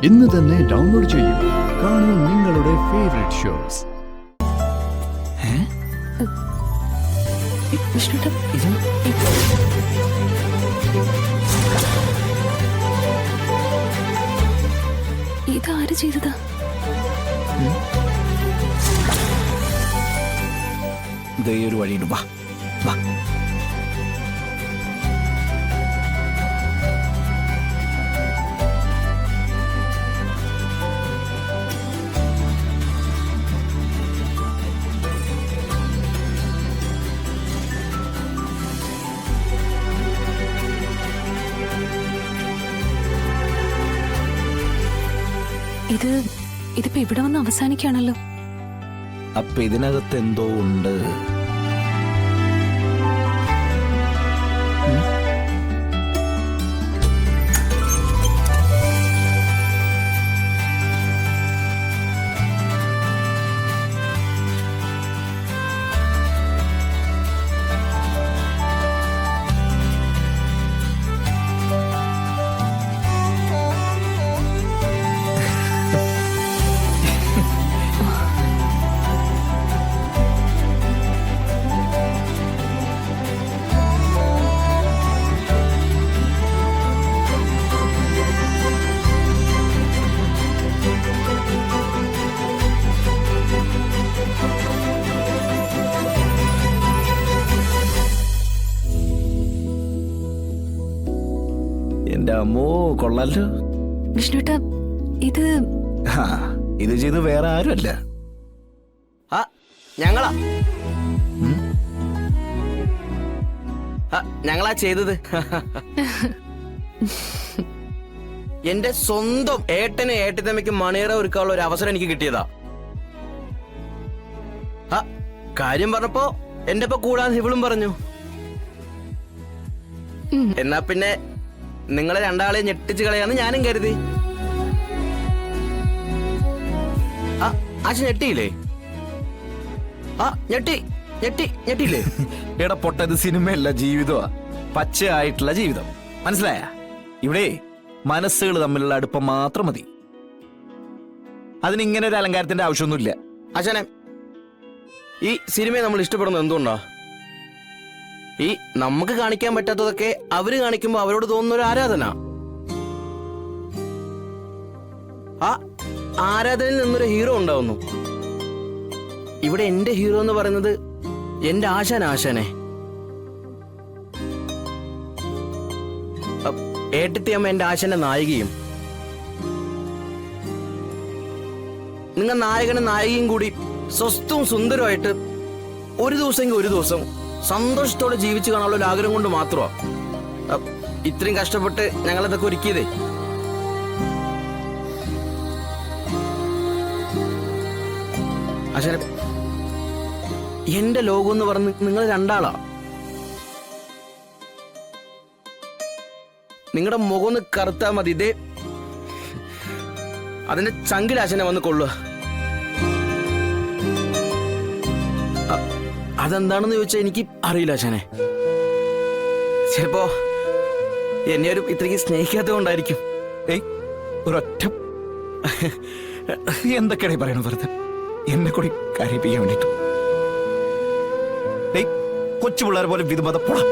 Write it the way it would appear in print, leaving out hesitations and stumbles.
ഇന്ന് തന്നെ ഡൗൺലോഡ് ചെയ്യൂ. കാണൂ നിങ്ങളുടെ ഫേവറേറ്റ് ഷോസ്. ഇതാര് ചെയ്തതാ? ഒരു വഴിയുണ്ട്. വാ വാ. ഇതിപ്പോ ഇവിടെ വന്ന് അവസാനിക്കാണല്ലോ. അപ്പൊ ഇതിനകത്ത് എന്തോ ഉണ്ട്. എന്റെ അമ്മോ, കൊള്ളാലോ. വിഷ്ണുട്ടാ, ഇത് ചെയ്ത് വേറെ ആരുമല്ല, ഞങ്ങളാ ചെയ്തത്. എന്റെ സ്വന്തം ഏട്ടന് ഏട്ടത്തമ്മയ്ക്ക് മണിയറ ഒരുക്കാനുള്ള ഒരു അവസരം എനിക്ക് കിട്ടിയതാ. കാര്യം പറഞ്ഞപ്പോ എന്റെ ഒപ്പം കൂടാൻ ഇവളും പറഞ്ഞു. എന്നാ പിന്നെ നിങ്ങളെ രണ്ടാളെ ഞെട്ടിച്ച് കളയാന്ന് ഞാനും കരുതി. ആശ ഞെട്ടിയില്ലേ? ഞെട്ടിയില്ലേ? എടാ പൊട്ട, ഇത് സിനിമയല്ല, ജീവിതമാ. പച്ചയായിട്ടുള്ള ജീവിതം, മനസ്സിലായ? ഇവിടെ മനസ്സുകൾ തമ്മിലുള്ള അടുപ്പം മാത്രം മതി. അതിനിങ്ങനെ ഒരു അലങ്കാരത്തിന്റെ ആവശ്യമൊന്നുമില്ല. ആശാനെ, ഈ സിനിമയെ നമ്മൾ ഇഷ്ടപ്പെടുന്നത് എന്തുകൊണ്ടാ? ഈ നമുക്ക് കാണിക്കാൻ പറ്റാത്തതൊക്കെ അവര് കാണിക്കുമ്പോ അവരോട് തോന്നുന്ന ഒരു ആരാധന. ആ ആരാധനയിൽ നിന്നൊരു ഹീറോ ഉണ്ടാവുന്നു. ഇവിടെ എന്റെ ഹീറോ എന്ന് പറയുന്നത് എന്റെ ആശാനെ. ഏട്ടത്തിയമ്മ എന്റെ ആശാന്റെ നായികയും. നിങ്ങൾ നായകനും നായികയും കൂടി സ്വസ്ഥവും സുന്ദരമായിട്ട് ഒരു ദിവസം സന്തോഷത്തോടെ ജീവിച്ചു കാണാനുള്ള ഒരു ആഗ്രഹം കൊണ്ട് മാത്രമാ ഇത്രയും കഷ്ടപ്പെട്ട് ഞങ്ങളിതൊക്കെ ഒരുക്കിയതേ. ആശാനെ, എന്റെ ലോകം എന്ന് പറഞ്ഞ് നിങ്ങൾ രണ്ടാളാ. നിങ്ങളുടെ മുഖം ഒന്ന് കറുത്താ മതി, ഇതേ അതിന്റെ ചങ്കിൽ ആശാനെ വന്ന് കൊള്ളുക. അതെന്താണെന്ന് ചോദിച്ചാൽ എനിക്ക് അറിയില്ല ആശാനെ. ചിലപ്പോ എന്നെ ഒരു ഇത്രയ്ക്ക് സ്നേഹിക്കാത്തത് കൊണ്ടായിരിക്കും. ഒരൊറ്റ എന്തൊക്കെയാണ് പറയണത് വെറുതെ എന്നെ കൂടി കരയിപ്പിക്കാൻ വേണ്ടിട്ട്. കൊച്ചു പിള്ളേരെ പോലെ വിധമത പോടാ.